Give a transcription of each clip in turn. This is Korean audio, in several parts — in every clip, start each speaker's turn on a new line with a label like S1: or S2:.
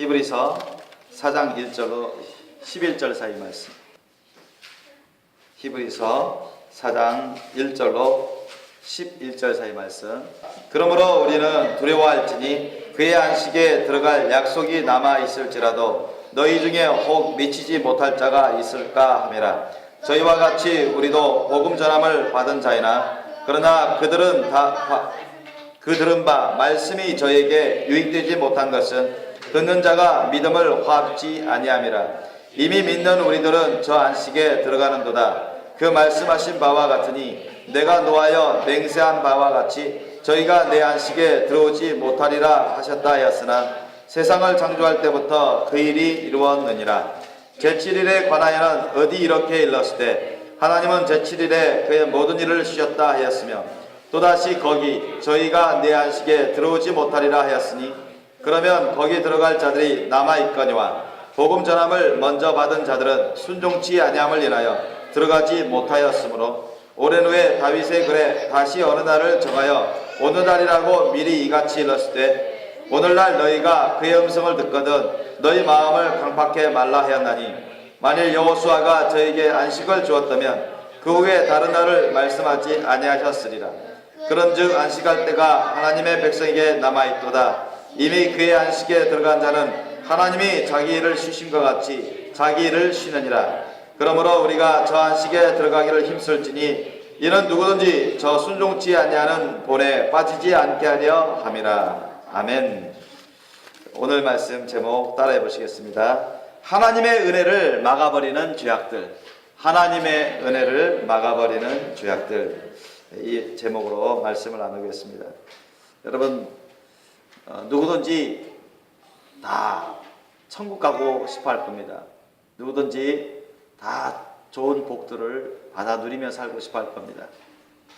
S1: 히브리서 4장 1절로 11절 사이 말씀. 히브리서 4장 1절로 11절 사이 말씀. 그러므로 우리는 두려워할지니 그의 안식에 들어갈 약속이 남아 있을지라도 너희 중에 혹 미치지 못할 자가 있을까 함이라. 저희와 같이 우리도 복음 전함을 받은 자이나 그러나 그들은 그 들은 바 말씀이 저에게 유익되지 못한 것은 듣는 자가 믿음을 확지 아니함이라. 이미 믿는 우리들은 저 안식에 들어가는도다. 그 말씀하신 바와 같으니 내가 노하여 맹세한 바와 같이 저희가 내 안식에 들어오지 못하리라 하셨다 하였으나 세상을 창조할 때부터 그 일이 이루었느니라. 제7일에 관하여는 어디 이렇게 일렀으되 하나님은 제7일에 그의 모든 일을 쉬었다 하였으며 또다시 거기 저희가 내 안식에 들어오지 못하리라 하였으니 그러면 거기 들어갈 자들이 남아있거니와 복음 전함을 먼저 받은 자들은 순종치 아니함을 인하여 들어가지 못하였으므로 오랜 후에 다윗의 글에 다시 어느 날을 정하여 오늘날이라고 미리 이같이 일렀을 때 오늘날 너희가 그의 음성을 듣거든 너희 마음을 강팍해 말라 하였나니 만일 여호수아가 저에게 안식을 주었다면 그 후에 다른 날을 말씀하지 아니하셨으리라. 그런즉 안식할 때가 하나님의 백성에게 남아있도다. 이미 그의 안식에 들어간 자는 하나님이 자기 일을 쉬신 것 같이 자기 일을 쉬느니라. 그러므로 우리가 저 안식에 들어가기를 힘쓸지니 이는 누구든지 저 순종치 아니하는 본에 빠지지 않게 하려 함이라. 아멘. 오늘 말씀 제목 따라해 보시겠습니다. 하나님의 은혜를 막아버리는 죄악들. 하나님의 은혜를 막아버리는 죄악들. 이 제목으로 말씀을 나누겠습니다. 여러분, 누구든지 다 천국 가고 싶어 할 겁니다. 누구든지 다 좋은 복들을 받아 누리며 살고 싶어 할 겁니다.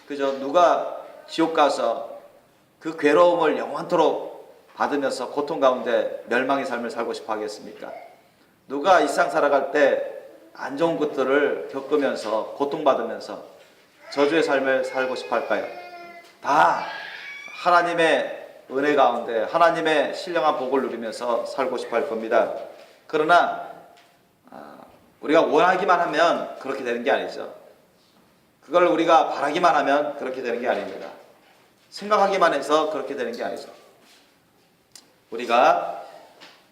S1: 그죠? 누가 지옥 가서 그 괴로움을 영원토록 받으면서 고통 가운데 멸망의 삶을 살고 싶어 하겠습니까? 누가 이 세상 살아갈 때 안 좋은 것들을 겪으면서 고통받으면서 저주의 삶을 살고 싶어 할까요? 다 하나님의 은혜 가운데 하나님의 신령한 복을 누리면서 살고 싶어 할 겁니다. 그러나 우리가 원하기만 하면 그렇게 되는 게 아니죠. 그걸 우리가 바라기만 하면 그렇게 되는 게 아닙니다. 생각하기만 해서 그렇게 되는 게 아니죠. 우리가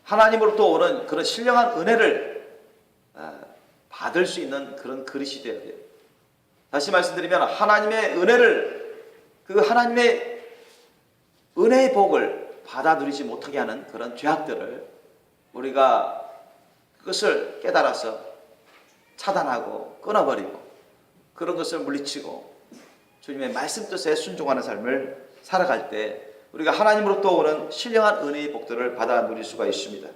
S1: 하나님으로부터 오는 그런 신령한 은혜를 받을 수 있는 그런 그릇이 되어야 돼요. 다시 말씀드리면 하나님의 은혜를, 그 하나님의 은혜의 복을 받아 누리지 못하게 하는 그런 죄악들을 우리가 그것을 깨달아서 차단하고 끊어버리고 그런 것을 물리치고 주님의 말씀 뜻에 순종하는 삶을 살아갈 때 우리가 하나님으로부터 오는 신령한 은혜의 복들을 받아 누릴 수가 있습니다.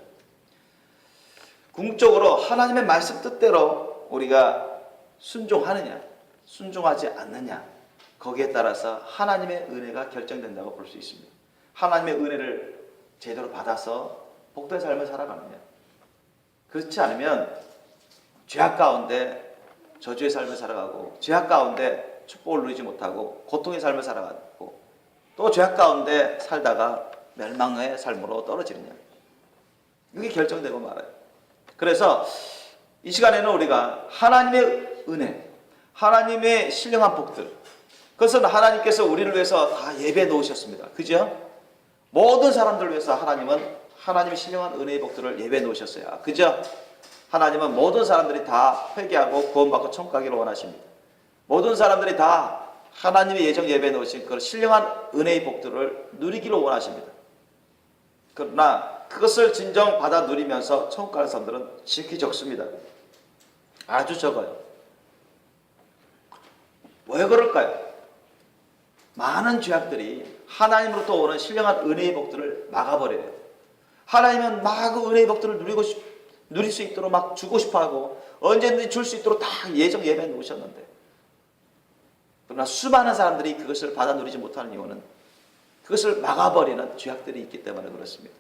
S1: 궁극적으로 하나님의 말씀 뜻대로 우리가 순종하느냐 순종하지 않느냐 거기에 따라서 하나님의 은혜가 결정된다고 볼 수 있습니다. 하나님의 은혜를 제대로 받아서 복된 삶을 살아가느냐, 그렇지 않으면 죄악 가운데 저주의 삶을 살아가고 죄악 가운데 축복을 누리지 못하고 고통의 삶을 살아가고 또 죄악 가운데 살다가 멸망의 삶으로 떨어지느냐, 이게 결정되고 말아요. 그래서 이 시간에는 우리가 하나님의 은혜, 하나님의 신령한 복들, 그것은 하나님께서 우리를 위해서 다 예배해 놓으셨습니다. 그죠? 모든 사람들을 위해서 하나님은 하나님의 신령한 은혜의 복들을 예배해 놓으셨어요. 그죠? 하나님은 모든 사람들이 다 회개하고 구원받고 천국 가기를 원하십니다. 모든 사람들이 다 하나님의 예정 예배해 놓으신 그 신령한 은혜의 복들을 누리기를 원하십니다. 그러나 그것을 진정 받아 누리면서 천국 가는 사람들은 지극히 적습니다. 아주 적어요. 왜 그럴까요? 많은 죄악들이 하나님으로부터 오는 신령한 은혜의 복들을 막아버려요. 하나님은 막 그 은혜의 복들을 누릴 수 있도록 막 주고 싶어하고 언제든지 줄 수 있도록 다 예정 예배해 놓으셨는데, 그러나 수많은 사람들이 그것을 받아 누리지 못하는 이유는 그것을 막아버리는 죄악들이 있기 때문에 그렇습니다.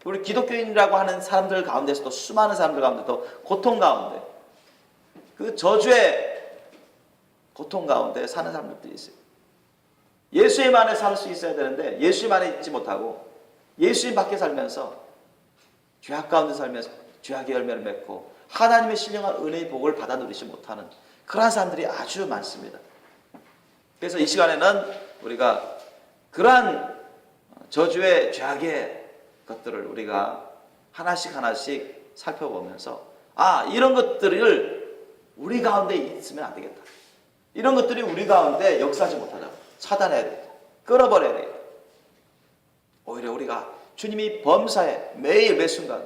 S1: 우리 기독교인이라고 하는 사람들 가운데서도 수많은 사람들 가운데도 고통 가운데, 그 저주의 고통 가운데 사는 사람들이 있어요. 예수님 안에 살 수 있어야 되는데 예수님 안에 있지 못하고 예수님 밖에 살면서 죄악 가운데 살면서 죄악의 열매를 맺고 하나님의 신령한 은혜의 복을 받아 누리지 못하는 그러한 사람들이 아주 많습니다. 그래서 이 시간에는 우리가 그러한 저주의 죄악의 것들을 우리가 하나씩 하나씩 살펴보면서 이런 것들을 우리 가운데 있으면 안 되겠다. 이런 것들이 우리 가운데 역사하지 못하자고 차단해야 되겠다. 끊어버려야 되겠다. 오히려 우리가 주님이 범사에 매일 매 순간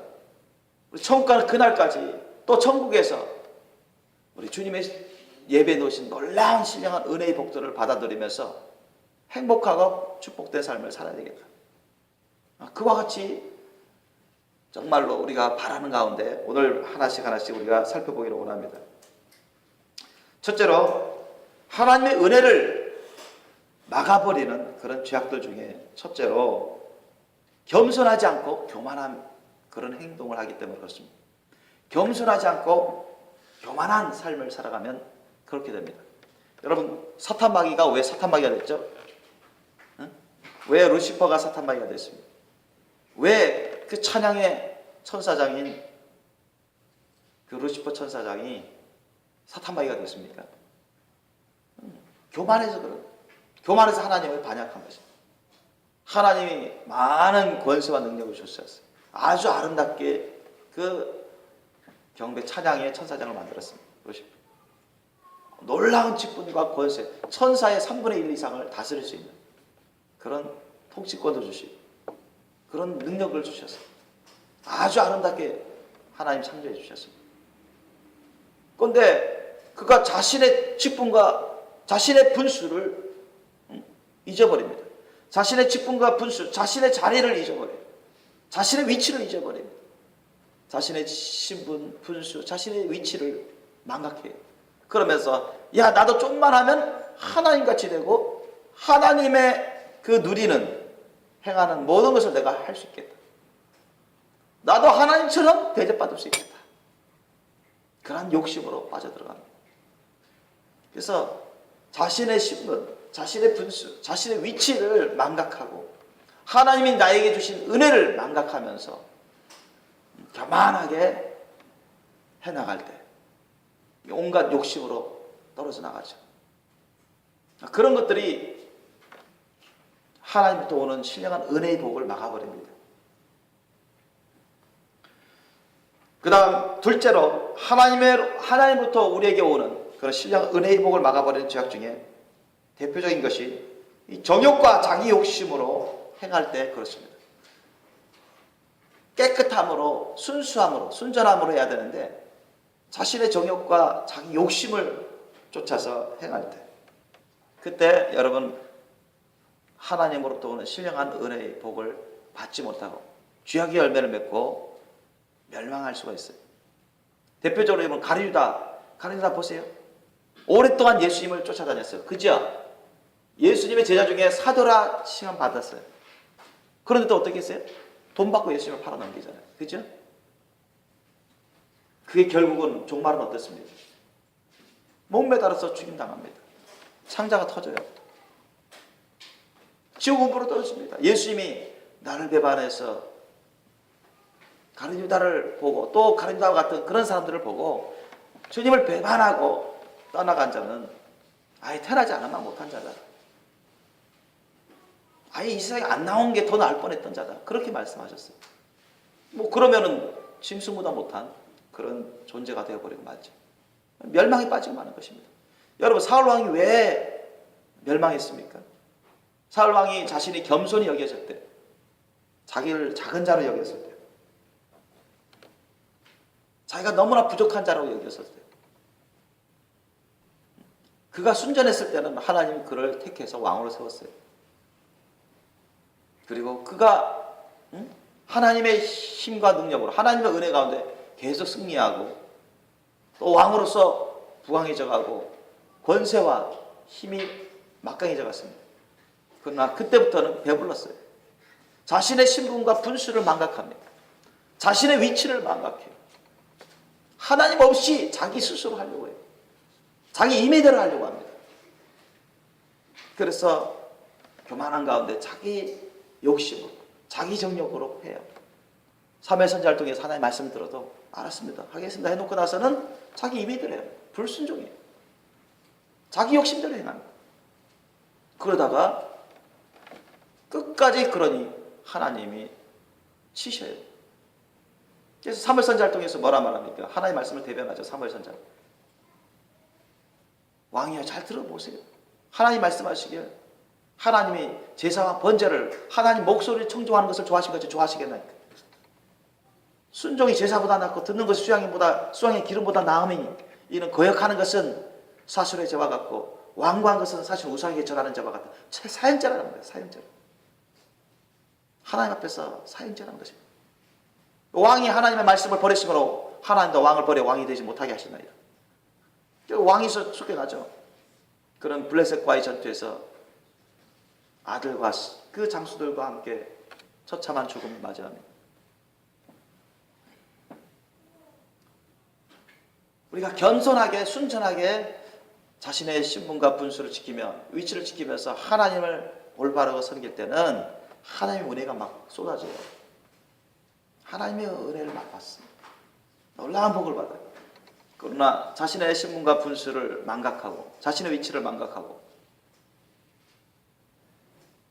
S1: 우리 천국 가는 그날까지 또 천국에서 우리 주님의 예배에 놓으신 놀라운 신령한 은혜의 복들을 받아들이면서 행복하고 축복된 삶을 살아야 되겠다. 그와 같이 정말로 우리가 바라는 가운데 오늘 하나씩 하나씩 우리가 살펴보기를 원합니다. 첫째로 하나님의 은혜를 막아버리는 그런 죄악들 중에 첫째로 겸손하지 않고 교만한 그런 행동을 하기 때문에 그렇습니다. 겸손하지 않고 교만한 삶을 살아가면 그렇게 됩니다. 여러분 사탄마귀가 왜 사탄마귀가 됐죠? 왜 루시퍼가 사탄마귀가 됐습니까? 왜 그 찬양의 천사장인 그 루시퍼 천사장이 사탄마귀가 됐습니까? 교만해서 그런, 교만해서 하나님을 반역한 것입니다. 하나님이 많은 권세와 능력을 주셨어요. 아주 아름답게 그 경배 찬양의 천사장을 만들었습니다. 루시퍼. 놀라운 직분과 권세, 천사의 3분의 1 이상을 다스릴 수 있는 그런 통치권도 주시고 그런 능력을 주셨어요. 아주 아름답게 하나님 창조해 주셨습니다. 그런데 그가 자신의 직분과 자신의 분수를 잊어버립니다. 자신의 직분과 분수, 자신의 자리를 잊어버려요. 자신의 위치를 잊어버립니다. 자신의 신분, 분수, 자신의 위치를 망각해요. 그러면서 나도 좀만 하면 하나님같이 되고 하나님의 그 누리는 행하는 모든 것을 내가 할 수 있겠다. 나도 하나님처럼 대접받을 수 있겠다. 그런 욕심으로 빠져들어갑니다. 그래서 자신의 신분, 자신의 분수, 자신의 위치를 망각하고 하나님이 나에게 주신 은혜를 망각하면서 교만하게 해나갈 때 온갖 욕심으로 떨어져 나가죠. 그런 것들이 하나님부터 오는 신령한 은혜의 복을 막아버립니다. 그 다음 둘째로 하나님부터 우리에게 오는 그런 신령한 은혜의 복을 막아버리는 죄악 중에 대표적인 것이 이 정욕과 자기 욕심으로 행할 때 그렇습니다. 깨끗함으로 순수함으로 순전함으로 해야 되는데 자신의 정욕과 자기 욕심을 쫓아서 행할 때 그때 여러분 하나님으로부터 오는 신령한 은혜의 복을 받지 못하고 죄악의 열매를 맺고 멸망할 수가 있어요. 대표적으로 여러분 가룟유다 보세요. 오랫동안 예수님을 쫓아다녔어요. 그죠? 예수님의 제자 중에 사도라 칭함 받았어요. 그런데 또 어떻게 했어요? 돈 받고 예수님을 팔아넘기잖아요. 그죠? 그게 결국은 종말은 어떻습니까? 목매달아서 죽임당합니다. 창자가 터져요. 지옥으로 떨어집니다. 예수님이 나를 배반해서 가룟유다를 보고 또 가룟유다와 같은 그런 사람들을 보고 주님을 배반하고 떠나간 자는 아예 태어나지 않으면 못한 자다. 아예 이 세상에 안 나온 게 더 나을 뻔했던 자다. 그렇게 말씀하셨어요. 그러면은 짐승보다 못한 그런 존재가 되어버리고 말죠. 멸망에 빠지고 마는 것입니다. 여러분 사울왕이 왜 멸망했습니까? 사울왕이 자신이 겸손히 여겼을 때, 자기를 작은 자로 여겼을 때, 자기가 너무나 부족한 자라고 여겼을 때, 그가 순전했을 때는 하나님이 그를 택해서 왕으로 세웠어요. 그리고 그가 하나님의 힘과 능력으로 하나님의 은혜 가운데 계속 승리하고 또 왕으로서 부강해져가고 권세와 힘이 막강해져 갔습니다. 그러나 그때부터는 배불렀어요. 자신의 신분과 분수를 망각합니다. 자신의 위치를 망각해요. 하나님 없이 자기 스스로 하려고 해요. 자기 이미대로 하려고 합니다. 그래서 교만한 가운데 자기 욕심으로 자기 정욕으로 해요. 사무엘 선지자를 통해서 하나님의 말씀을 들어도 알았습니다, 하겠습니다 해놓고 나서는 자기 이미대로 해요. 불순종이에요. 자기 욕심대로 행합니다. 그러다가 끝까지 그러니 하나님이 치셔요. 그래서 사무엘 선지자를 통해서 뭐라 말합니까? 하나님의 말씀을 대변하죠. 사무엘 선지자. 왕이여 잘 들어보세요. 하나님 말씀하시길 하나님이 제사와 번제를 하나님 목소리를 청종하는 것을 좋아하신 것이 좋아하시겠나이까? 순종이 제사보다 낫고 듣는 것이 수양의 기름보다 나음이니 이는 거역하는 것은 사술의 죄와 같고 완고한 것은 사실 우상에게 절하는 죄와 같다. 사형죄라는 거예요. 사형죄. 하나님 앞에서 사형죄라는 것입니다. 왕이 하나님의 말씀을 버렸으므로 하나님도 왕을 버려 왕이 되지 못하게 하셨나이다. 왕이 쫓겨나죠. 그런 블레셋과의 전투에서 아들과 그 장수들과 함께 처참한 죽음을 맞이합니다. 우리가 겸손하게 순전하게 자신의 신분과 분수를 지키며 위치를 지키면서 하나님을 올바르고 섬길 때는 하나님의 은혜가 막 쏟아져요. 하나님의 은혜를 막 받습니다. 놀라운 복을 받아요. 그러나 자신의 신분과 분수를 망각하고 자신의 위치를 망각하고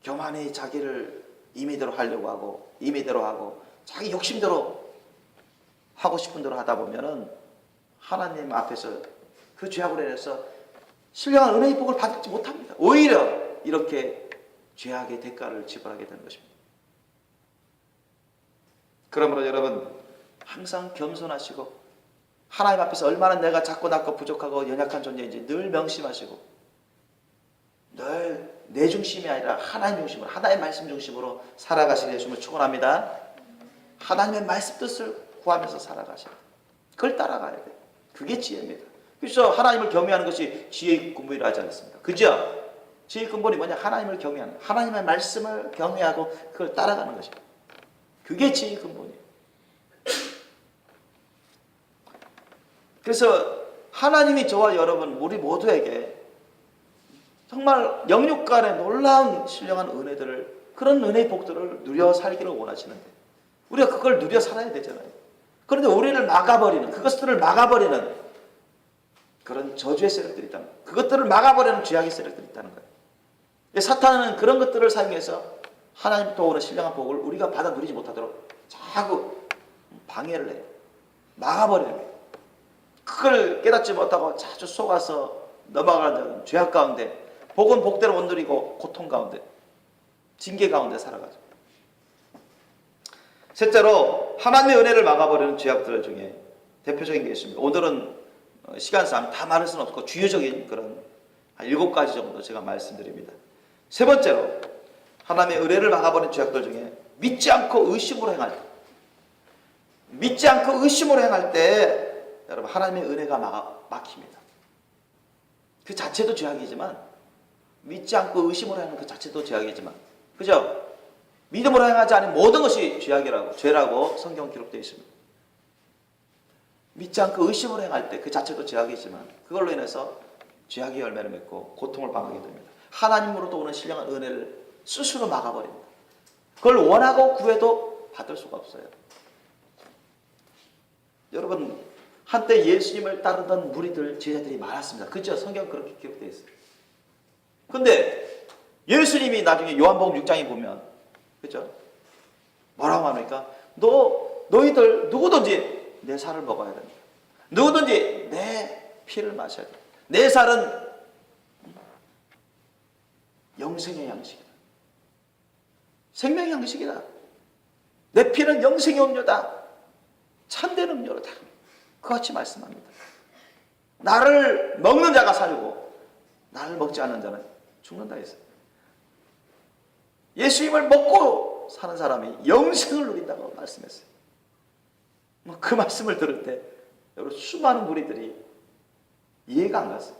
S1: 교만히 자기를 임의대로 하려고 하고 임의대로 하고 자기 욕심대로 하고 싶은 대로 하다 보면은 하나님 앞에서 그 죄악으로 인해서 신령한 은혜의 복을 받지 못합니다. 오히려 이렇게 죄악의 대가를 지불하게 되는 것입니다. 그러므로 여러분 항상 겸손하시고 하나님 앞에서 얼마나 내가 작고 낮고 부족하고 연약한 존재인지 늘 명심하시고 늘 내 중심이 아니라 하나님 중심으로 하나님의 말씀 중심으로 살아가시는 예수님을 축원합니다. 하나님의 말씀 뜻을 구하면서 살아가셔야 돼요. 그걸 따라가야 돼요. 그게 지혜입니다. 그래서 하나님을 경외하는 것이 지혜의 근본이라 하지 않습니까? 그죠? 지혜의 근본이 뭐냐? 하나님을 경외하는, 하나님의 말씀을 경외하고 그걸 따라가는 것입니다. 그게 지혜의 근본이에요. 그래서 하나님이 저와 여러분 우리 모두에게 정말 영육간의 놀라운 신령한 은혜들을 그런 은혜의 복들을 누려 살기를 원하시는데 우리가 그걸 누려 살아야 되잖아요. 그런데 우리를 막아버리는 그것들을 막아버리는 그런 저주의 세력들이 있다는 거예요. 그것들을 막아버리는 죄악의 세력들이 있다는 거예요. 사탄은 그런 것들을 사용해서 하나님부터 오는 신령한 복을 우리가 받아 누리지 못하도록 자꾸 방해를 해요. 막아버리는 거예요. 그걸 깨닫지 못하고 자주 속아서 넘어가는 죄악 가운데 복은 복대로 못 누리고 고통 가운데 징계 가운데 살아가죠. 셋째로 하나님의 은혜를 막아버리는 죄악들 중에 대표적인 게 있습니다. 오늘은 시간상 다 말할 수는 없고 주요적인 그런 한 7가지 정도 제가 말씀드립니다. 세 번째로 하나님의 은혜를 막아버리는 죄악들 중에 믿지 않고 의심으로 행할 때, 믿지 않고 의심으로 행할 때 여러분 하나님의 은혜가 막힙니다. 그 자체도 죄악이지만 믿지 않고 의심으로 하는 그 자체도 죄악이지만 그죠? 믿음으로 행하지 않은 모든 것이 죄라고 성경 기록되어 있습니다. 믿지 않고 의심으로 행할 때 그 자체도 죄악이지만 그걸로 인해서 죄악의 열매를 맺고 고통을 당하게 됩니다. 하나님으로부터 오는 신령한 은혜를 스스로 막아버립니다. 그걸 원하고 구해도 받을 수가 없어요. 여러분 한때 예수님을 따르던 무리들, 제자들이 많았습니다. 그죠? 성경 그렇게 기록되어 있어요. 근데 예수님이 나중에 요한복음 6장에 보면 그죠? 뭐라고 합니까? 너희들 누구든지 내 살을 먹어야 된다. 누구든지 내 피를 마셔야 된다. 내 살은 영생의 양식이다. 생명의 양식이다. 내 피는 영생의 음료다. 참된 음료로다. 그같이 말씀합니다. 나를 먹는 자가 살고 나를 먹지 않는 자는 죽는다 했어요. 예수님을 먹고 사는 사람이 영생을 누린다고 말씀했어요. 그 말씀을 들을 때 여러분 수많은 무리들이 이해가 안 갔어요.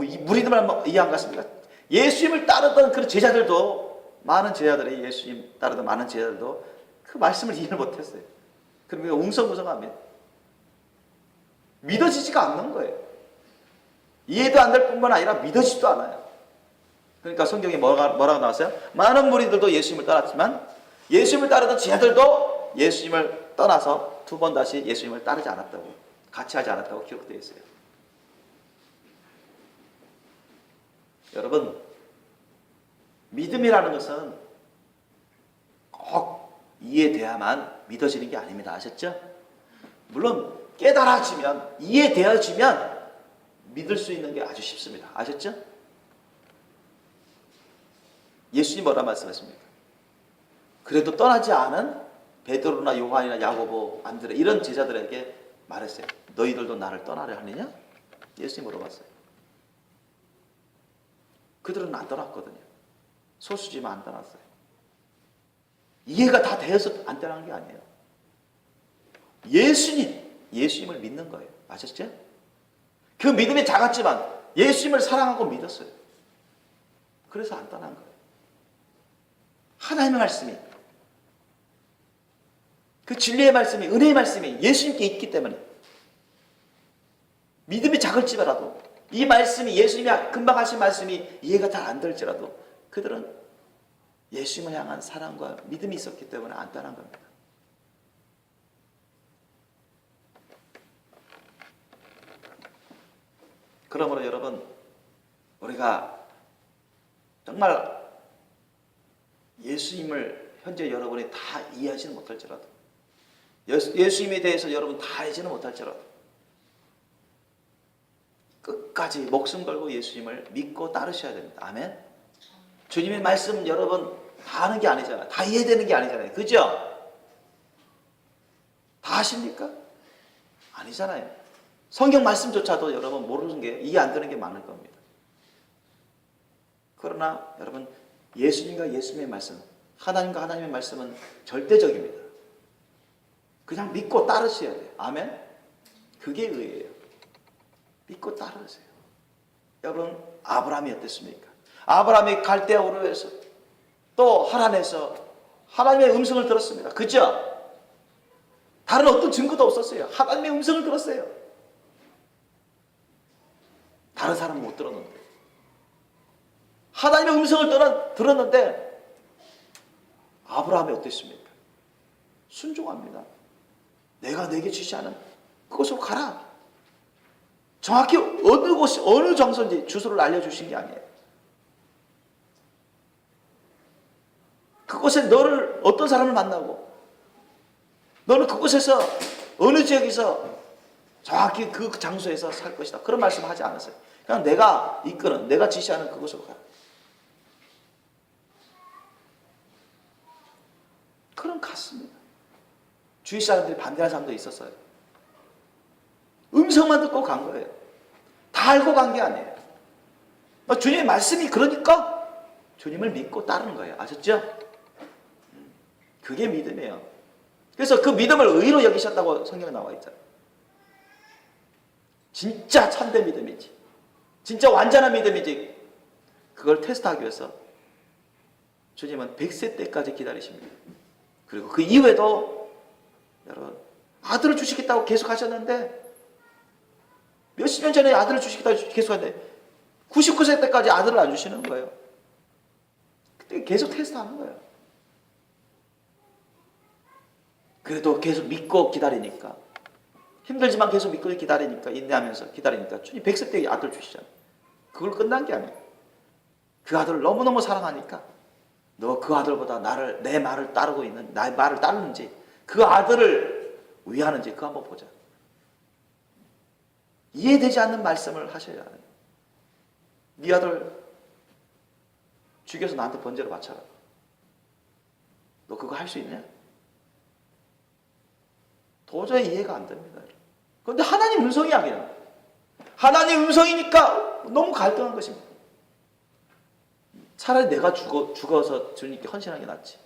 S1: 이 무리들만 이해 안 갔습니까? 예수님을 따르던 그 제자들도 많은 제자들이 예수님 따르던 많은 제자들도 그 말씀을 이해를 못했어요. 그러니까 웅성웅성합니다. 믿어지지가 않는 거예요. 이해도 안 될 뿐만 아니라 믿어지지도 않아요. 그러니까 성경에 뭐라고 나왔어요? 많은 무리들도 예수님을 따랐지만 예수님을 따르던 제자들도 예수님을 떠나서 두 번 다시 예수님을 따르지 않았다고, 같이 하지 않았다고 기록되어 있어요. 여러분, 믿음이라는 것은 꼭 이해돼야만 믿어지는 게 아닙니다. 아셨죠? 물론 깨달아지면, 이해되어지면 믿을 수 있는 게 아주 쉽습니다. 아셨죠? 예수님 뭐라 말씀하십니까? 그래도 떠나지 않은 베드로나 요한이나 야고보, 안드레 이런 제자들에게 말했어요. 너희들도 나를 떠나려 하느냐? 예수님 물어봤어요. 그들은 안 떠났거든요. 소수지만 안 떠났어요. 이해가 다 되어서 안 떠나는 게 아니에요. 예수님을 믿는 거예요. 아셨죠? 그 믿음이 작았지만 예수님을 사랑하고 믿었어요. 그래서 안 떠난 거예요. 하나님의 말씀이, 그 진리의 말씀이, 은혜의 말씀이 예수님께 있기 때문에 믿음이 작을지라도, 이 말씀이, 예수님이 금방 하신 말씀이 이해가 잘 안 될지라도 그들은 예수님을 향한 사랑과 믿음이 있었기 때문에 안 떠난 겁니다. 그러므로 여러분, 우리가 정말 예수님을 현재 여러분이 다 이해하지는 못할지라도, 예수님에 대해서 여러분 다 알지는 못할지라도 끝까지 목숨 걸고 예수님을 믿고 따르셔야 됩니다. 아멘. 주님의 말씀 여러분 다 아는 게 아니잖아요. 다 이해되는 게 아니잖아요. 그죠? 다 아십니까? 아니잖아요. 성경 말씀조차도 여러분 모르는 게, 이해 안 되는 게 많을 겁니다. 그러나 여러분, 예수님과 예수님의 말씀, 하나님과 하나님의 말씀은 절대적입니다. 그냥 믿고 따르셔야 돼요. 아멘. 그게 의예요. 믿고 따르세요. 여러분, 아브라함이 어땠습니까? 아브라함이 갈대아 우르에서 또 하란에서 하나님의 음성을 들었습니다. 그죠? 다른 어떤 증거도 없었어요. 하나님의 음성을 들었어요. 다른 사람은 못 들었는데, 하나님의 음성을 들었는데 아브라함이 어땠습니까? 순종합니다. 내가 내게 지시하는 그곳으로 가라. 정확히 어느 곳, 어느 장소인지 주소를 알려주신 게 아니에요. 그곳에 너를, 어떤 사람을 만나고 너는 그곳에서 어느 지역에서 정확히 그 장소에서 살 것이다, 그런 말씀 하지 않았어요. 그냥 내가 이끄는, 내가 지시하는 그곳으로 가라. 그럼 갔습니다. 주위 사람들이 반대하는 사람도 있었어요. 음성만 듣고 간 거예요. 다 알고 간 게 아니에요. 주님의 말씀이 그러니까 주님을 믿고 따르는 거예요. 아셨죠? 그게 믿음이에요. 그래서 그 믿음을 의로 여기셨다고 성경에 나와 있잖아요. 진짜 참된 믿음이지, 진짜 완전한 믿음이지, 그걸 테스트하기 위해서 주님은 100세 때까지 기다리십니다. 그리고 그 이후에도 여러분, 아들을 주시겠다고 계속 하셨는데, 몇십 년 전에 아들을 주시겠다고 계속 하는데 99세 때까지 아들을 안 주시는 거예요. 그때 계속 테스트하는 거예요. 그래도 계속 믿고 기다리니까, 힘들지만 계속 믿고 기다리니까, 인내하면서 기다리니까 주님 100세 때 아들 주시잖아요. 그걸 끝난 게 아니에요. 그 아들을 너무너무 사랑하니까 너 그 아들보다 내 말을 따르고 있는, 나의 말을 따르는지, 그 아들을 위하는지 그거 한번 보자. 이해되지 않는 말씀을 하셔야 해요. 네 아들 죽여서 나한테 번제로 바쳐라. 너 그거 할 수 있냐? 도저히 이해가 안 됩니다. 그런데 하나님 음성이 아니야. 하나님 음성이니까 너무 갈등한 것입니다. 차라리 내가 죽어서 주님께 헌신하는 게 낫지,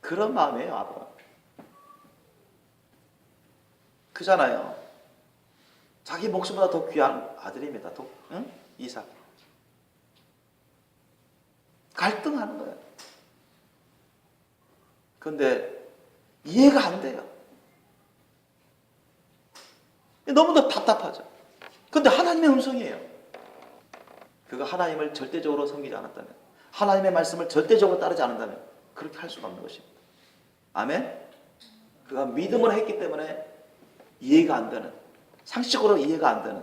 S1: 그런 마음이에요. 아브라함. 그잖아요. 자기 목숨보다 더 귀한 아들입니다. 응? 이삭. 갈등하는 거예요. 그런데 이해가 안 돼요. 너무도 답답하죠. 그런데 하나님의 음성이에요. 그가 하나님을 절대적으로 섬기지 않았다면, 하나님의 말씀을 절대적으로 따르지 않는다면 그렇게 할 수가 없는 것입니다. 아멘? 그가 믿음을 했기 때문에 이해가 안 되는, 상식적으로 이해가 안 되는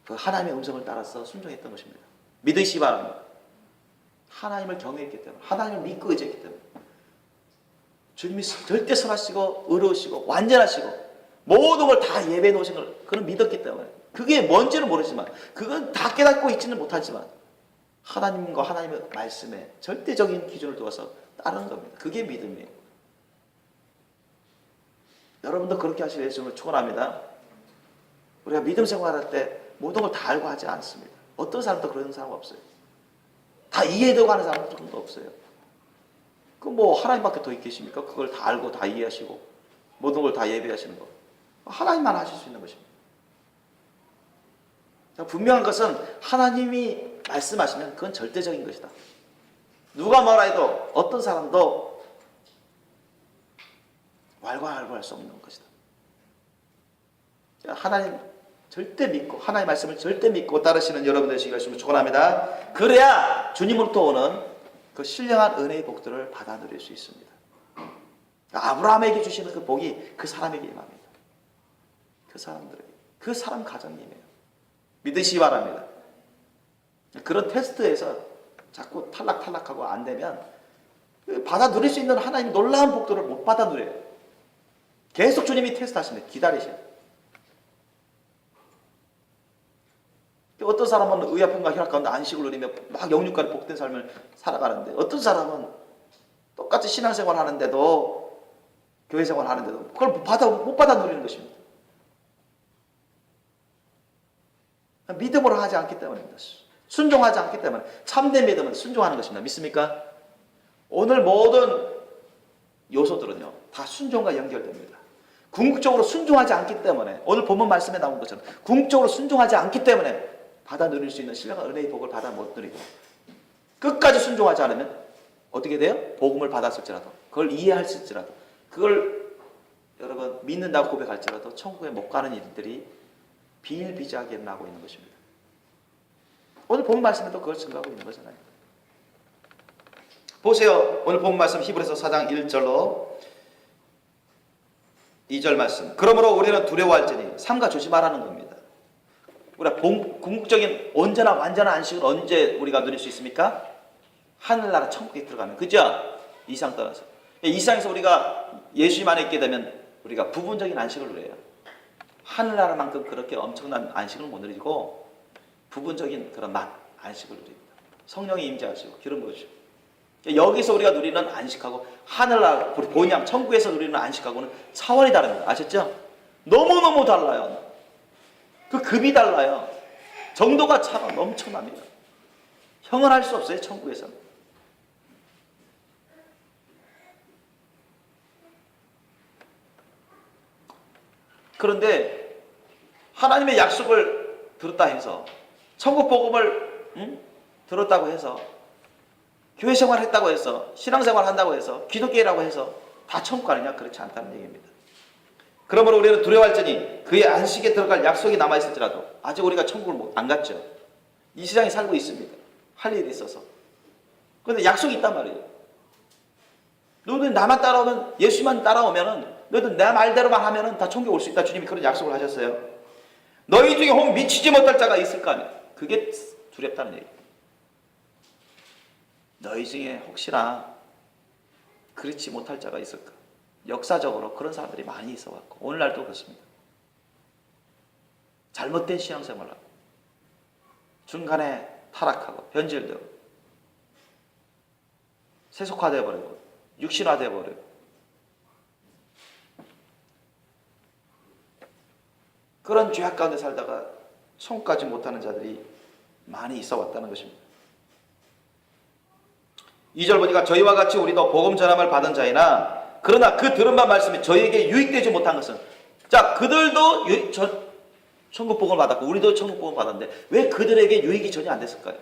S1: 그 하나님의 음성을 따라서 순종했던 것입니다. 믿으시기 바랍니다. 하나님을 경외했기 때문에, 하나님을 믿고 의지했기 때문에, 주님이 절대 선하시고 의로우시고 완전하시고 모든 걸 다 예배해 놓으신 걸 그는 믿었기 때문에, 그게 뭔지는 모르지만, 그건 다 깨닫고 있지는 못하지만 하나님과 하나님의 말씀에 절대적인 기준을 두어서 따르는 겁니다. 그게 믿음이에요. 여러분도 그렇게 하실 예수님을 축원합니다. 우리가 믿음 생활할 때 모든 걸 다 알고 하지 않습니다. 어떤 사람도 그런 사람 없어요. 다 이해되고 하는 사람도 조금도 없어요. 그 뭐 하나님밖에 더 있겠습니까? 그걸 다 알고 다 이해하시고 모든 걸 다 예배하시는 거. 하나님만 하실 수 있는 것입니다. 분명한 것은 하나님이 말씀하시면 그건 절대적인 것이다. 누가 뭐라 해도 어떤 사람도 왈가왈부할 수 없는 것이다. 하나님 절대 믿고, 하나님의 말씀을 절대 믿고 따르시는 여러분 되시길 주님을 축원합니다. 그래야 주님으로부터 오는 그 신령한 은혜의 복들을 받아 누릴 수 있습니다. 아브라함에게 주시는 그 복이 그 사람에게 임합니다. 그 사람들에게, 그 사람 가정님이에요. 믿으시기 바랍니다. 그런 테스트에서 자꾸 탈락하고 안 되면 받아 누릴 수 있는 하나님의 놀라운 복들을 못 받아 누려요. 계속 주님이 테스트하시는데 기다리셔요. 어떤 사람은 의아픔과 희락 가운데 안식을 누리며 막 영육간에 복된 삶을 살아가는데, 어떤 사람은 똑같이 신앙생활 하는데도, 교회 생활 하는데도 그걸 못 받아 누리는 것입니다. 믿음으로 하지 않기 때문입니다. 순종하지 않기 때문에. 참된 믿음은 순종하는 것입니다. 믿습니까? 오늘 모든 요소들은요 다 순종과 연결됩니다. 궁극적으로 순종하지 않기 때문에, 오늘 본문 말씀에 나온 것처럼 궁극적으로 순종하지 않기 때문에 받아 누릴 수 있는 신령한 은혜의 복을 받아 못 누리고, 끝까지 순종하지 않으면 어떻게 돼요? 복음을 받았을지라도, 그걸 이해했을지라도, 그걸 여러분 믿는다고 고백할지라도 천국에 못 가는 일들이 비일비재하게 일어나고 있는 것입니다. 오늘 본문 말씀에도 그걸 증거하고 있는 거잖아요. 보세요. 오늘 본문 말씀 히브리서 4장 1절로 2절 말씀. 그러므로 우리는 두려워할지니 삼가 조심하라는 겁니다. 우리가 궁극적인 온전한 완전한 안식을 언제 우리가 누릴 수 있습니까? 하늘나라 천국에 들어가면. 그죠? 이상 떠나서. 이상에서 우리가 예수님 안에 있게 되면 우리가 부분적인 안식을 누려요. 하늘나라만큼 그렇게 엄청난 안식을 못 누리고 부분적인 그런 안식을 누립니다. 성령이 임재하시고 기름 부으시고. 여기서 우리가 누리는 안식하고 하늘나라 본향 천국에서 누리는 안식하고는 차원이 다릅니다. 아셨죠? 너무너무 달라요. 그 급이 달라요. 정도가 차가 엄청납니다. 형을 할 수 없어요. 천국에서는. 그런데 하나님의 약속을 들었다 해서, 천국 복음을 들었다고 해서, 교회 생활 했다고 해서, 신앙생활 한다고 해서, 기독교라고 해서 다 천국 가느냐? 그렇지 않다는 얘기입니다. 그러므로 우리는 두려워할지니 그의 안식에 들어갈 약속이 남아있을지라도, 아직 우리가 천국을 안 갔죠. 이 세상에 살고 있습니다. 할 일이 있어서. 그런데 약속이 있단 말이에요. 너희들 나만 따라오면, 예수만 따라오면은, 너희들 내 말대로만 하면은 다 천국에 올 수 있다. 주님이 그런 약속을 하셨어요. 너희 중에 혹 미치지 못할 자가 있을 거 아니에요. 그게 두렵다는 얘기예요. 너희 중에 혹시나 그렇지 못할 자가 있을까? 역사적으로 그런 사람들이 많이 있어왔고 오늘날도 그렇습니다. 잘못된 신앙생활을 하고 중간에 타락하고 변질되고 세속화되어 버리고 육신화되어 버리고, 그런 죄악 가운데 살다가 천국까지 못하는 자들이 많이 있어왔다는 것입니다. 2절 보니까 저희와 같이 우리도 복음 전함을 받은 자이나 그러나 그 들은 바 말씀이 저희에게 유익되지 못한 것은, 자, 그들도 천국 복음을 받았고 우리도 천국 복음을 받았는데 왜 그들에게 유익이 전혀 안 됐을까요?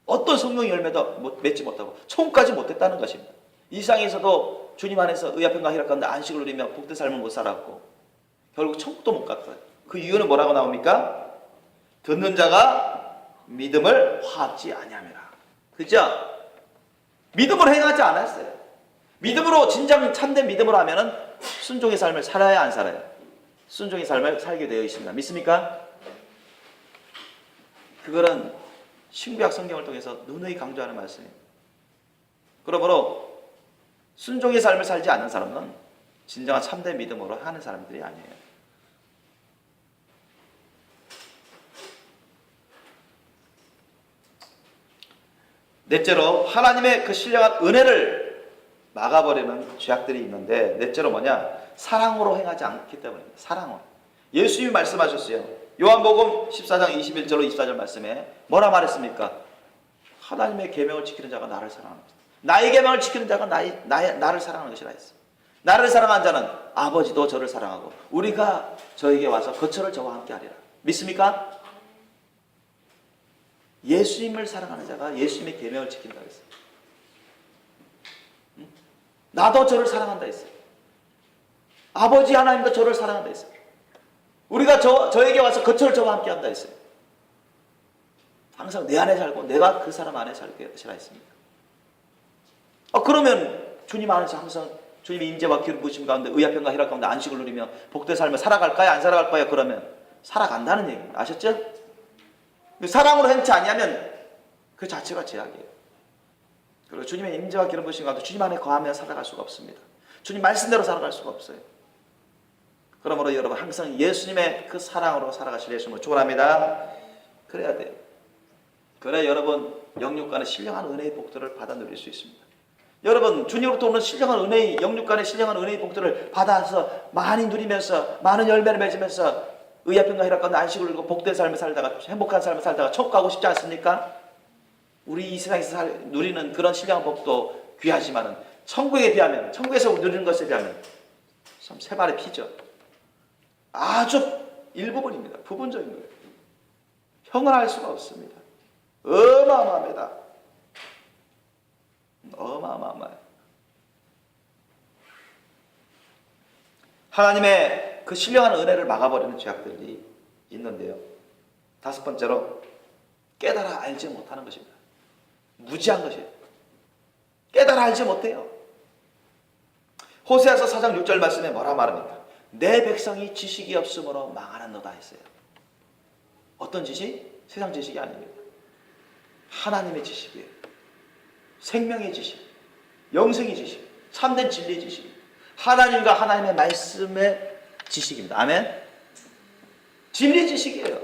S1: 어떤 성령 열매도 맺지 못하고 천국까지 못했다는 것입니다. 이 세상에서도 주님 안에서 의아픔과 희락 가운데 안식을 누리며 복된 삶을 못 살았고 결국 천국도 못 갔어요. 그 이유는 뭐라고 나옵니까? 듣는 자가 믿음을 화합지 아니함이라. 그죠? 믿음을 행하지 않았어요. 믿음으로 진정 참된 믿음으로 하면은 순종의 삶을 살아야 안 살아요? 순종의 삶을 살게 되어 있습니다. 믿습니까? 그거는 신구약 성경을 통해서 누누이 강조하는 말씀이에요. 그러므로 순종의 삶을 살지 않는 사람은 진정한 참된 믿음으로 하는 사람들이 아니에요. 넷째로 하나님의 그 신령한 은혜를 막아버리는 죄악들이 있는데, 넷째로 뭐냐? 사랑으로 행하지 않기 때문입니다. 사랑으로. 예수님이 말씀하셨어요. 요한복음 14장 21절로 24절 말씀에 뭐라 말했습니까? 하나님의 계명을 지키는 자가 나를 사랑합니다. 나의 계명을 지키는 자가 나를 사랑하는 것이라 했어요. 나를 사랑한 자는 아버지도 저를 사랑하고 우리가 저에게 와서 거처를 저와 함께 하리라. 믿습니까? 예수님을 사랑하는 자가 예수님의 계명을 지킨다고 했어요. 나도 저를 사랑한다 했어요. 아버지 하나님도 저를 사랑한다 했어요. 우리가 저에게 와서 거처를 저와 함께 한다 했어요. 항상 내 안에 살고 내가 그 사람 안에 살게 하시라 했습니다. 그러면 주님 안에서 항상 주님의 임재와 기름 부으심 가운데 의합형과 희락 가운데 안식을 누리며 복된 삶을 살아갈까요? 안 살아갈까요? 그러면 살아간다는 얘기입니다. 아셨죠? 사랑으로 행치 아니하면 그 자체가 죄악이에요. 그리고 주님의 임재와 기름 부으심 가운데 주님 안에 거하며 살아갈 수가 없습니다. 주님 말씀대로 살아갈 수가 없어요. 그러므로 여러분 항상 예수님의 그 사랑으로 살아가실 예수님을 축원합니다. 그래야 돼요. 그래 여러분 영육간의 신령한 은혜의 복들을 받아 누릴 수 있습니다. 여러분 주님으로부터 오는 신령한 은혜의 영육간의 신령한 은혜의 복들을 받아서 많이 누리면서 많은 열매를 맺으면서 의합형과 희락 가운데 안식을 누리고 복된 삶을 살다가 행복한 삶을 살다가 천국 가고 싶지 않습니까? 우리 이 세상에서 누리는 그런 신령한 복도 귀하지만은 천국에 비하면 천국에서 누리는 것에 비하면 참 세 발의 피죠. 아주 일부분입니다. 부분적인 거예요. 형언할 수가 없습니다. 어마어마합니다. 어마어마해요. 하나님의 그 신령한 은혜를 막아버리는 죄악들이 있는데요. 다섯 번째로 깨달아 알지 못하는 것입니다. 무지한 것이에요. 깨달아 알지 못해요. 호세아서 4장 6절 말씀에 뭐라 말합니까? 내 백성이 지식이 없으므로 망하는도다 했어요. 어떤 지식? 세상 지식이 아닙니다. 하나님의 지식이에요. 생명의 지식, 영생의 지식, 참된 진리의 지식, 하나님과 하나님의 말씀의 지식입니다. 아멘? 진리의 지식이에요.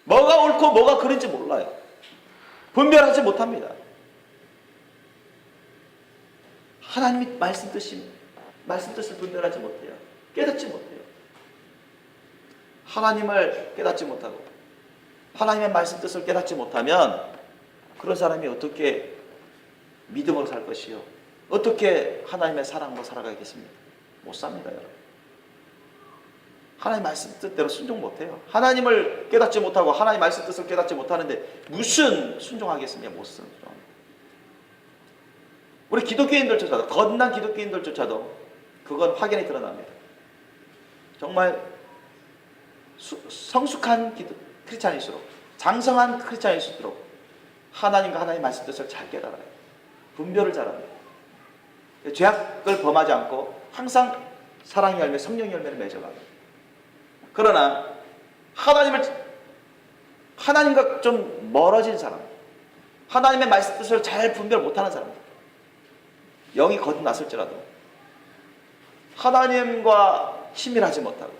S1: 뭐가 옳고 뭐가 그른지 몰라요. 분별하지 못합니다. 하나님의 말씀 뜻을 분별하지 못해요. 깨닫지 못해요. 하나님을 깨닫지 못하고 하나님의 말씀 뜻을 깨닫지 못하면 그런 사람이 어떻게 믿음으로 살 것이요? 어떻게 하나님의 사랑으로 살아가겠습니까? 못 삽니다, 여러분. 하나님 말씀 뜻대로 순종 못해요. 하나님을 깨닫지 못하고 하나님 말씀 뜻을 깨닫지 못하는데 무슨 순종하겠습니까? 못 순종합니다. 우리 기독교인들조차도, 거듭난 기독교인들조차도 그건 확연히 드러납니다. 정말 성숙한 크리스찬일수록, 장성한 크리스찬일수록 하나님과 하나님의 말씀 뜻을 잘 깨달아요. 분별을 잘합니다. 죄악을 범하지 않고 항상 사랑의 열매, 성령의 열매를 맺어갑니다. 그러나 하나님과 좀 멀어진 사람, 하나님의 말씀 뜻을 잘 분별 못하는 사람, 영이 거듭났을지라도 하나님과 친밀하지 못하고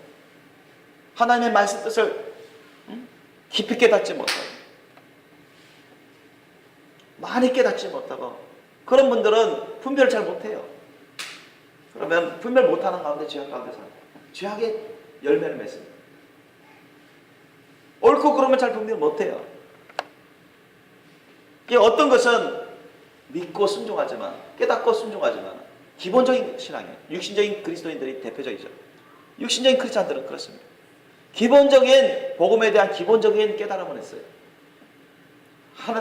S1: 하나님의 말씀 뜻을 깊이 깨닫지 못하고 많이 깨닫지 못하고 그런 분들은 분별을 잘 못해요. 그러면 분별 못하는 가운데 죄악 가운데 살아요. 죄악의 열매를 맺습니다. 옳고 그러면 잘 분별 못해요. 어떤 것은 믿고 순종하지만 깨닫고 순종하지만 기본적인 신앙이에요. 육신적인 그리스도인들이 대표적이죠. 육신적인 크리스찬들은 그렇습니다. 기본적인 복음에 대한 기본적인 깨달음은 있어요.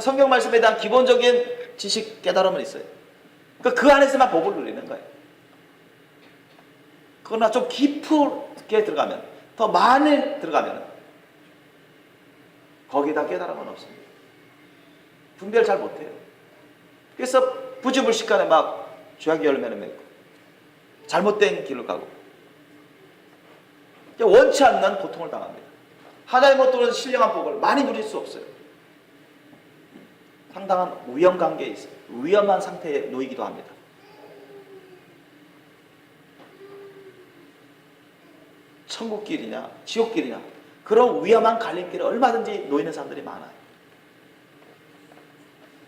S1: 성경 말씀에 대한 기본적인 지식 깨달음은 있어요. 그 안에서만 복을 누리는 거예요. 그러나 좀 깊게 들어가면, 더 많이 들어가면 거기다 깨달음은 없습니다. 분별 잘 못해요. 그래서 부지불식간에 막 죄악의 열매를 맺고 잘못된 길을 가고 원치 않는 고통을 당합니다. 하나님으로부터 오는 신령한 복을 많이 누릴 수 없어요. 상당한 위험관계에 있어요. 위험한 상태에 놓이기도 합니다. 천국길이냐 지옥길이냐 그런 위험한 갈림길에 얼마든지 놓이는 사람들이 많아요.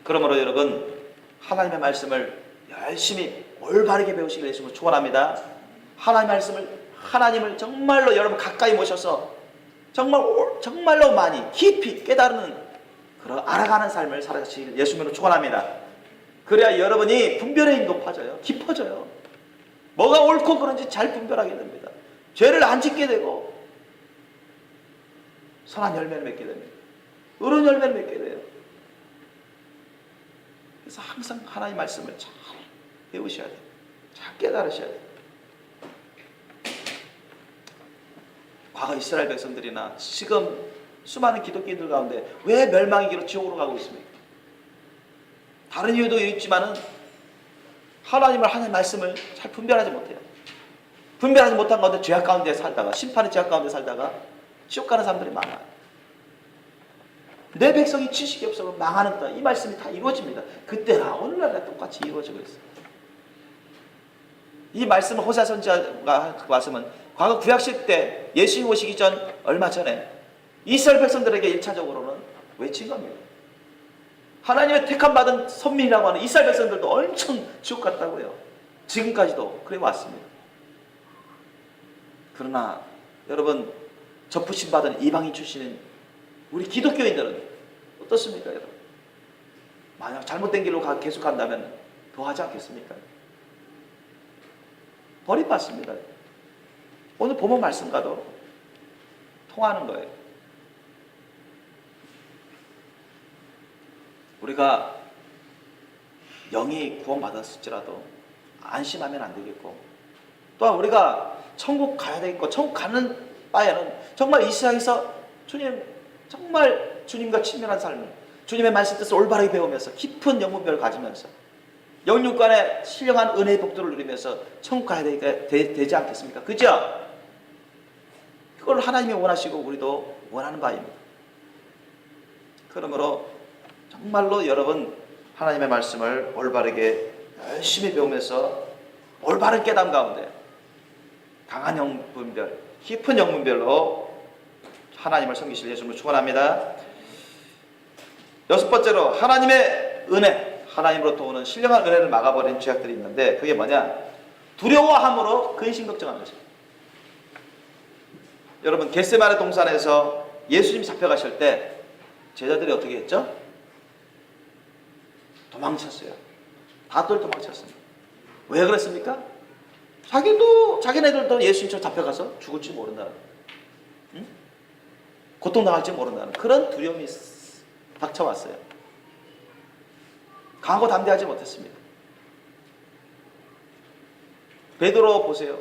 S1: 그러므로 여러분 하나님의 말씀을 열심히 올바르게 배우시길 예수님으로 축원합니다. 하나님을 정말로 여러분 가까이 모셔서 정말로 많이 깊이 깨달는 그런 알아가는 삶을 살아가시길 예수님으로 축원합니다. 그래야 여러분이 분별의 힘이 높아져요. 깊어져요. 뭐가 옳고 그른지 잘 분별하게 됩니다. 죄를 안 짓게 되고 선한 열매를 맺게 됩니다. 의로운 열매를 맺게 돼요. 그래서 항상 하나님의 말씀을 잘 배우셔야 돼요. 잘 깨달으셔야 돼요. 과거 이스라엘 백성들이나 지금 수많은 기독교인들 가운데 왜 멸망의 길로 지옥으로 가고 있습니까? 다른 이유도 있지만은 하나님의 말씀을 잘 분별하지 못해요. 분별하지 못한 가운데 죄악 가운데 살다가 심판의 죄악 가운데 살다가 지옥 가는 사람들이 많아요. 내 백성이 지식이 없어서 망하는다. 이 말씀이 다 이루어집니다. 그때나 오늘날에 똑같이 이루어지고 있어요. 이 말씀은 호세아 선지자가 그 말씀은 과거 구약시대 때 예수님 오시기 전 얼마 전에 이스라엘 백성들에게 1차적으로는 외친 겁니다. 하나님의 택함 받은 선민이라고 하는 이스라엘 백성들도 엄청 지옥 갔다고요. 지금까지도 그래 왔습니다. 그러나 여러분 접부심 받은 이방인 출신인 우리 기독교인들은 어떻습니까, 여러분? 만약 잘못된 길로 계속 간다면 더 하지 않겠습니까? 버림받습니다. 오늘 본문 말씀과도 통하는 거예요. 우리가 영이 구원받았을지라도 안심하면 안 되겠고 또한 우리가 천국 가야 되겠고 천국 가는 바에는 정말 이 세상에서 정말 주님과 친밀한 삶을 주님의 말씀 뜻을 올바르게 배우면서 깊은 영문별을 가지면서 영육간의 신령한 은혜의 복들을 누리면서 천국 가야 되지 않겠습니까? 그죠? 그걸 하나님이 원하시고 우리도 원하는 바입니다. 그러므로 정말로 여러분 하나님의 말씀을 올바르게 열심히 배우면서 올바른 깨달음 가운데 강한 영분별, 깊은 영분별로 하나님을 섬기실 예수님을 축원합니다. 여섯 번째로 하나님의 은혜, 하나님으로부터 오는 신령한 은혜를 막아버린 죄악들이 있는데 그게 뭐냐? 두려워함으로 근심 걱정하는 것입니다. 여러분 겟세마네 동산에서 예수님 잡혀가실 때 제자들이 어떻게 했죠? 도망쳤어요. 다들 도망쳤습니다. 왜 그랬습니까? 자기네들도 예수님처럼 잡혀가서 죽을지 모른다는, 응? 고통당할지 모른다는 그런 두려움이 닥쳐왔어요. 강하고 담대하지 못했습니다. 베드로 보세요.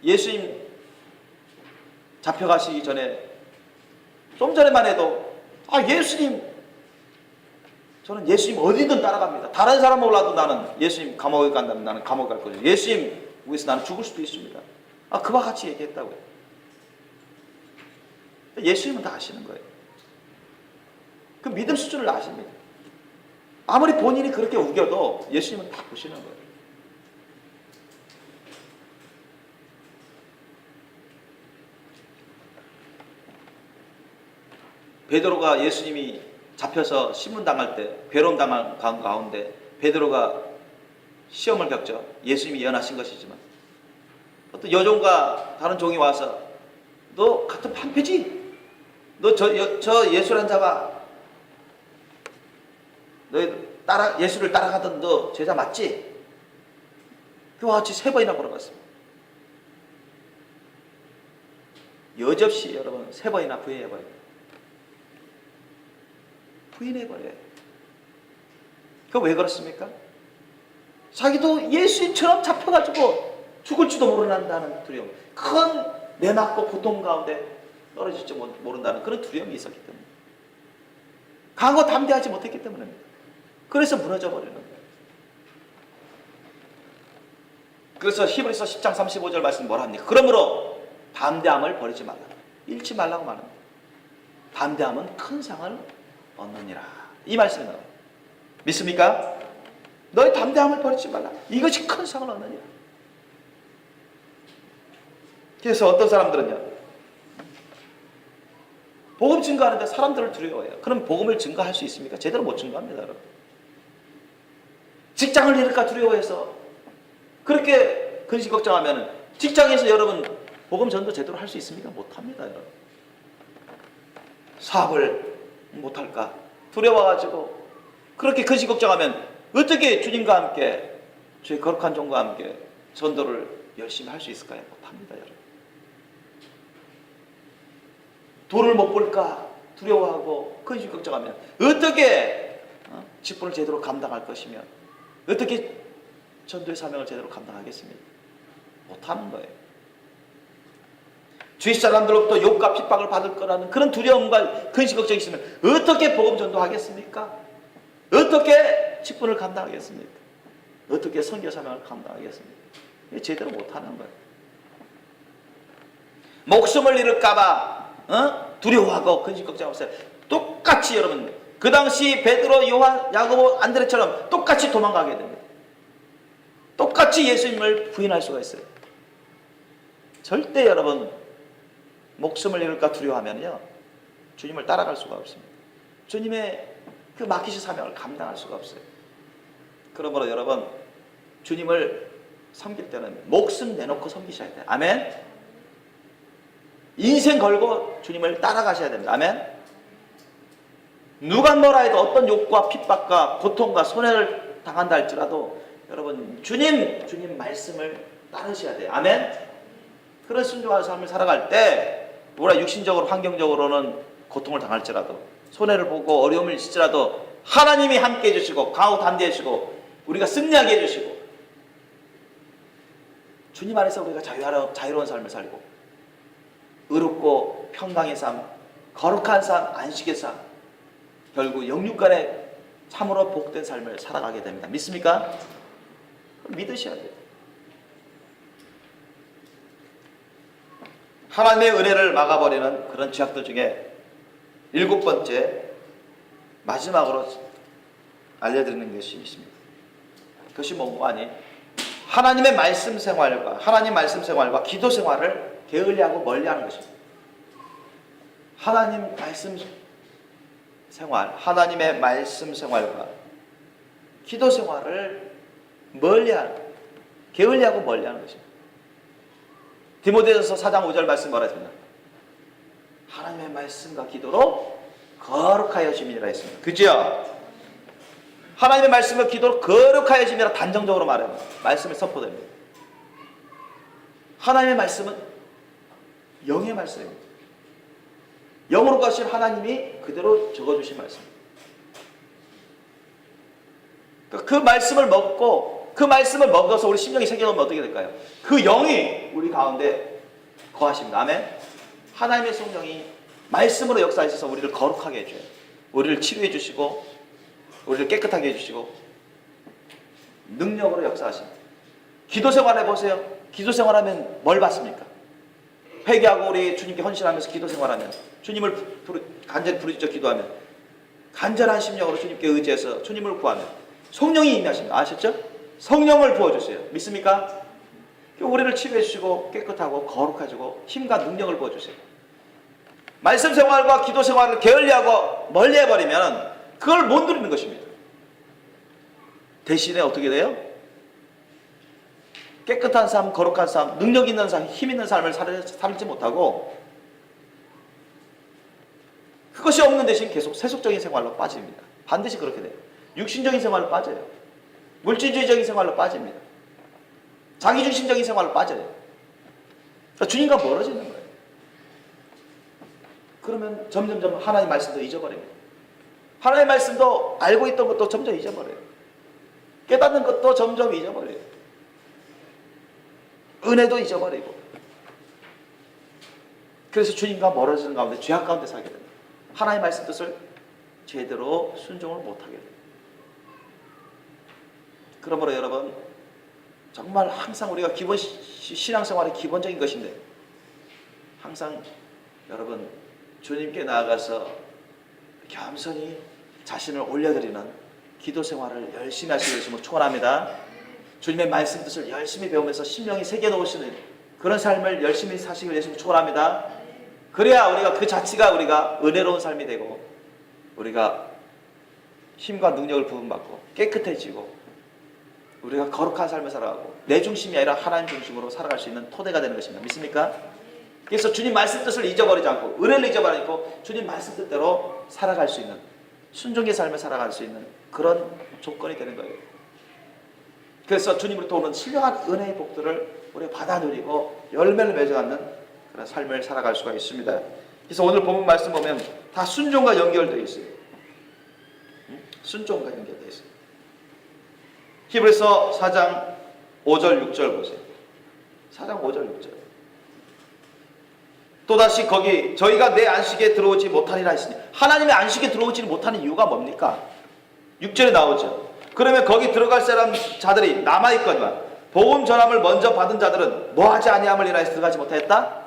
S1: 예수님 잡혀가시기 전에 좀 전에만 해도 저는 예수님 어디든 따라갑니다. 다른 사람 몰라도 나는 예수님 감옥에 간다면 나는 감옥 갈 거죠. 예수님 위해서 나는 죽을 수도 있습니다. 그와 같이 얘기했다고요. 예수님은 다 아시는 거예요. 그 믿음 수준을 아십니다. 아무리 본인이 그렇게 우겨도 예수님은 다 보시는 거예요. 베드로가 예수님이 잡혀서 신문당할 때 괴로움 당한 가운데 베드로가 시험을 겪죠. 예수님이 예언하신 것이지만 어떤 여종과 다른 종이 와서 너 같은 판패지? 너 저 예수란 자가 너 예수를 따라가던 너 제자 맞지? 그와 같이 3번이나 물어봤습니다. 여접시 여러분 3번이나 부인해버립니다. 부인해버려요. 그거 왜 그렇습니까? 자기도 예수님처럼 잡혀가지고 죽을지도 모른다는 두려움, 큰 내막고 고통 가운데 떨어질지 모른다는 그런 두려움이 있었기 때문에, 강하고 담대하지 못했기 때문입니다. 그래서 무너져 버리는 거예요. 그래서 히브리서 10장 35절 말씀 뭐라 합니까? 그러므로 담대함을 버리지 말라. 잃지 말라고 말합니다. 담대함은 큰 상을 얻느니라. 이 말씀이 나와요. 믿습니까? 너의 담대함을 버리지 말라. 이것이 큰 상을 얻느니라. 그래서 어떤 사람들은요, 복음 증거하는데 사람들을 두려워해요. 그럼 복음을 증거할 수 있습니까? 제대로 못 증거합니다, 여러분. 직장을 잃을까 두려워해서 그렇게 근심 걱정하면 직장에서 여러분 복음 전도 제대로 할 수 있습니까? 못합니다, 여러분. 사업을 못할까 두려워가지고 그렇게 근심 걱정하면 어떻게 주님과 함께 주의 거룩한 종과 함께 전도를 열심히 할 수 있을까요? 못합니다, 여러분. 돈을 못 벌까 두려워하고 근심 걱정하면 어떻게 직분을 제대로 감당할 것이며 어떻게 전도의 사명을 제대로 감당하겠습니까? 못하는 거예요. 주위 사람들로부터 욕과 핍박을 받을 거라는 그런 두려움과 근심 걱정이 있으면 어떻게 복음 전도하겠습니까? 어떻게 직분을 감당하겠습니까? 어떻게 선교 사명을 감당하겠습니까? 제대로 못하는 거예요. 목숨을 잃을까봐 두려워하고 근심 걱정하고 똑같이 여러분 그 당시 베드로, 요한, 야고보, 안드레처럼 똑같이 도망가게 됩니다. 똑같이 예수님을 부인할 수가 있어요. 절대 여러분 목숨을 잃을까 두려워하면요 주님을 따라갈 수가 없습니다. 주님의 그 맡기신 사명을 감당할 수가 없어요. 그러므로 여러분 주님을 섬길 때는 목숨 내놓고 섬기셔야 돼요. 아멘. 인생 걸고 주님을 따라가셔야 됩니다. 아멘. 누가 뭐라 해도 어떤 욕과 핍박과 고통과 손해를 당한다 할지라도 여러분 주님 말씀을 따르셔야 돼요. 아멘. 그런 순종한 삶을 살아갈 때 우리가 육신적으로 환경적으로는 고통을 당할지라도 손해를 보고 어려움을 있을지라도 하나님이 함께 해주시고 강하고 담대해 주시고 우리가 승리하게 해주시고 주님 안에서 우리가 자유로운 삶을 살고 의롭고 평강의 삶, 거룩한 삶, 안식의 삶, 결국 영육간에 참으로 복된 삶을 살아가게 됩니다. 믿습니까? 믿으셔야 돼요. 하나님의 은혜를 막아버리는 그런 죄악들 중에 7번째 마지막으로 알려드리는 것이 있습니다. 그것이 뭐가 아니 하나님 말씀 생활과 기도 생활을 게을리하고 멀리하는 것입니다. 하나님의 말씀 생활과 기도 생활을 게을리하고 멀리하는 것입니다. 디모데전서 4장 5절 말씀 뭐라 했습니까? 하나님의 말씀과 기도로 거룩하여 심이라 했습니다. 그죠? 하나님의 말씀과 기도로 거룩하여 심이라 단정적으로 말합니다. 말씀을 선포됩니다. 하나님의 말씀은 영의 말씀입니다. 영으로 가신 하나님이 그대로 적어주신 말씀입니다. 그 말씀을 먹고 그 말씀을 먹어서 우리 심령이 새겨놓으면 어떻게 될까요? 그 영이 우리 가운데 거하십니다. 아멘. 하나님의 성령이 말씀으로 역사하셔서 우리를 거룩하게 해줘요. 우리를 치료해 주시고 우리를 깨끗하게 해주시고 능력으로 역사하십니다. 기도 생활 해보세요. 기도 생활하면 뭘 받습니까? 회개하고 우리 주님께 헌신하면서 기도 생활하면 주님을 간절히 부르짖어 기도하면 간절한 심령으로 주님께 의지해서 주님을 구하면 성령이 임하십니다. 아셨죠? 성령을 부어주세요. 믿습니까? 우리를 치유해 주시고 깨끗하고 거룩해지고 힘과 능력을 부어주세요. 말씀 생활과 기도 생활을 게을리하고 멀리해버리면 그걸 못 누리는 것입니다. 대신에 어떻게 돼요? 깨끗한 삶, 거룩한 삶, 능력 있는 삶, 힘 있는 삶을 살지 못하고 그것이 없는 대신 계속 세속적인 생활로 빠집니다. 반드시 그렇게 돼요. 육신적인 생활로 빠져요. 물질주의적인 생활로 빠집니다. 자기중심적인 생활로 빠져요. 그러니까 주님과 멀어지는 거예요. 그러면 점점점 하나님 말씀도 잊어버립니다. 하나님 말씀도 알고 있던 것도 점점 잊어버려요. 깨닫는 것도 점점 잊어버려요. 은혜도 잊어버리고. 그래서 주님과 멀어지는 가운데 죄악 가운데 살게 됩니다. 하나님 말씀 뜻을 제대로 순종을 못하게 됩니다. 그러므로 여러분 정말 항상 우리가 신앙생활의 기본적인 것인데 항상 여러분 주님께 나아가서 겸손히 자신을 올려드리는 기도 생활을 열심히 하시길 예수님으로 축원합니다. 주님의 말씀 뜻을 열심히 배우면서 심령이 새겨 놓으시는 그런 삶을 열심히 사시길 예수님으로 축원합니다. 그래야 우리가 그 자체가 우리가 은혜로운 삶이 되고 우리가 힘과 능력을 부음받고 깨끗해지고 우리가 거룩한 삶을 살아가고 내 중심이 아니라 하나님 중심으로 살아갈 수 있는 토대가 되는 것입니다. 믿습니까? 그래서 주님 말씀 뜻을 잊어버리지 않고 은혜를 잊어버리지 않고 주님 말씀 뜻대로 살아갈 수 있는 순종의 삶을 살아갈 수 있는 그런 조건이 되는 거예요. 그래서 주님으로부터 오는 신령한 은혜의 복들을 우리가 받아 누리고 열매를 맺어가는 그런 삶을 살아갈 수가 있습니다. 그래서 오늘 본문 말씀 보면 다 순종과 연결되어 있어요. 순종과 연결되어 있어요. 히브리서 4장 5절 6절 보세요. 4장 5절 6절. 또다시 거기 저희가 내 안식에 들어오지 못하리라 했으니 하나님의 안식에 들어오지 못하는 이유가 뭡니까? 6절에 나오죠. 그러면 거기 들어갈 사람 자들이 남아있거니와 복음 전함을 먼저 받은 자들은 뭐하지 아니함을 인하여 들어가지 못하였다?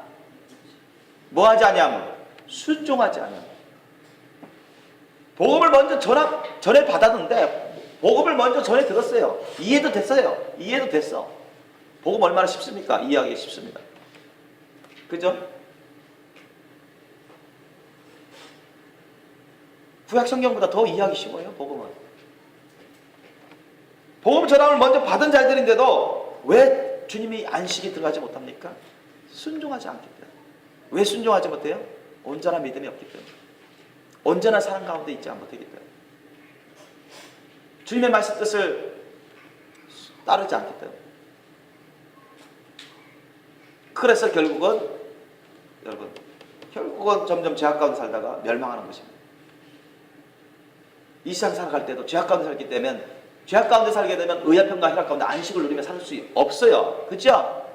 S1: 뭐하지 아니함을? 순종하지 아니함. 복음을 먼저 전에 받았는데 복음을 먼저 전에 들었어요. 이해도 됐어요. 이해도 됐어. 복음 얼마나 쉽습니까? 이해하기 쉽습니다. 그죠? 구약 성경보다 더 이해하기 쉬워요. 복음은. 복음 전함을 먼저 받은 자들인데도 왜 주님이 안식에 들어가지 못합니까? 순종하지 않기 때문에. 왜 순종하지 못해요? 온전한 믿음이 없기 때문에. 온전한 사랑 가운데 있지 못하기 때문에. 주님의 말씀 뜻을 따르지 않기 때문에. 그래서 결국은 점점 죄악 가운데 살다가 멸망하는 것입니다. 이 세상 살아갈 때도 죄악 가운데 살게 되면 죄악 가운데 살게 되면 의아평과 희락 가운데 안식을 누리며 살 수 없어요. 그렇죠?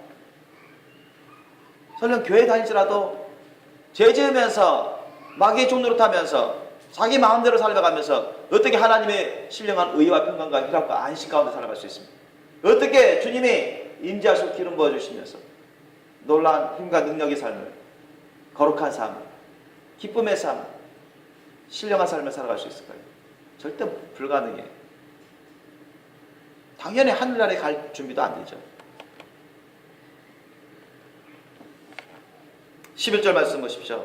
S1: 설령 교회 다니지라도 죄 지으면서 마귀의 종로를 타면서 자기 마음대로 살아가면서 어떻게 하나님의 신령한 의와 평강과 희락과 안식 가운데 살아갈 수 있습니까? 어떻게 주님이 임재하시고 기름 부어주시면서 놀라운 힘과 능력의 삶을 거룩한 삶, 기쁨의 삶, 신령한 삶을 살아갈 수 있을까요? 절대 불가능해요. 당연히 하늘나라에 갈 준비도 안 되죠. 11절 말씀 보십시오.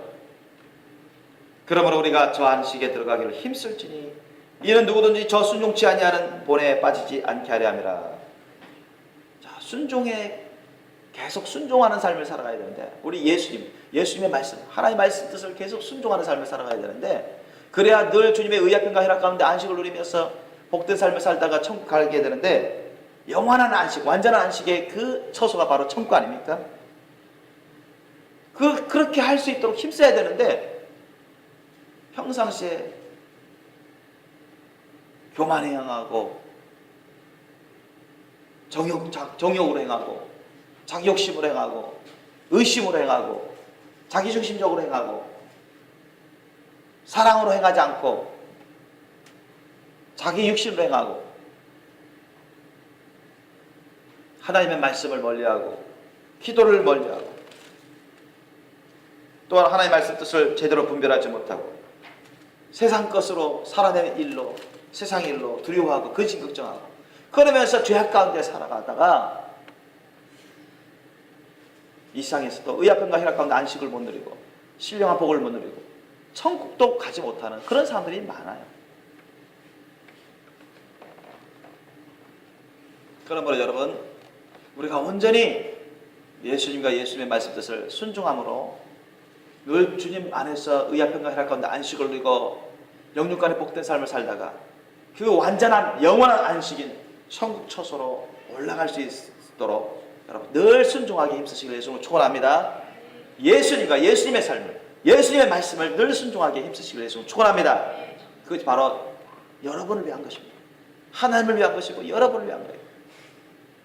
S1: 그러므로 우리가 저 안식에 들어가기를 힘쓸지니 이는 누구든지 저 순종치 아니하는 본에 빠지지 않게 하려 함이라. 자, 순종에 계속 순종하는 삶을 살아가야 되는데 우리 예수님의 말씀, 하나님의 말씀 뜻을 계속 순종하는 삶을 살아가야 되는데 그래야 늘 주님의 의약평과 희락 가운데 안식을 누리면서 복된 삶을 살다가 천국 가게 되는데 영원한 안식, 완전한 안식의 그 처소가 바로 천국 아닙니까? 그렇게 할 수 있도록 힘써야 되는데 평상시에 교만에 행하고 정욕으로 행하고 자기 욕심으로 행하고 의심으로 행하고 자기중심적으로 행하고 사랑으로 행하지 않고 자기 육신으로 행하고 하나님의 말씀을 멀리하고 기도를 멀리하고 또한 하나님의 말씀 뜻을 제대로 분별하지 못하고 세상 것으로 사람의 일로 세상 일로 두려워하고 근심 걱정하고 그러면서 죄악 가운데 살아가다가 이 세상에서도 의아평과 희락 가운데 안식을 못 누리고 신령한 복을 못 누리고 천국도 가지 못하는 그런 사람들이 많아요. 그러므로 여러분 우리가 온전히 예수님과 예수님의 말씀 뜻을 순종함으로 늘 주님 안에서 의아평과 희락 가운데 안식을 누리고 영육간의 복된 삶을 살다가 그 완전한 영원한 안식인 천국 처소로 올라갈 수 있도록 여러분 늘 순종하게 힘쓰시길 예수님으로 축원합니다. 예수님과 예수님의 삶을 예수님의 말씀을 늘 순종하게 힘쓰시길 예수님으로 축원합니다. 그것이 바로 여러분을 위한 것입니다. 하나님을 위한 것이고 여러분을 위한 거예요.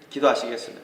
S1: 기도하시겠습니다.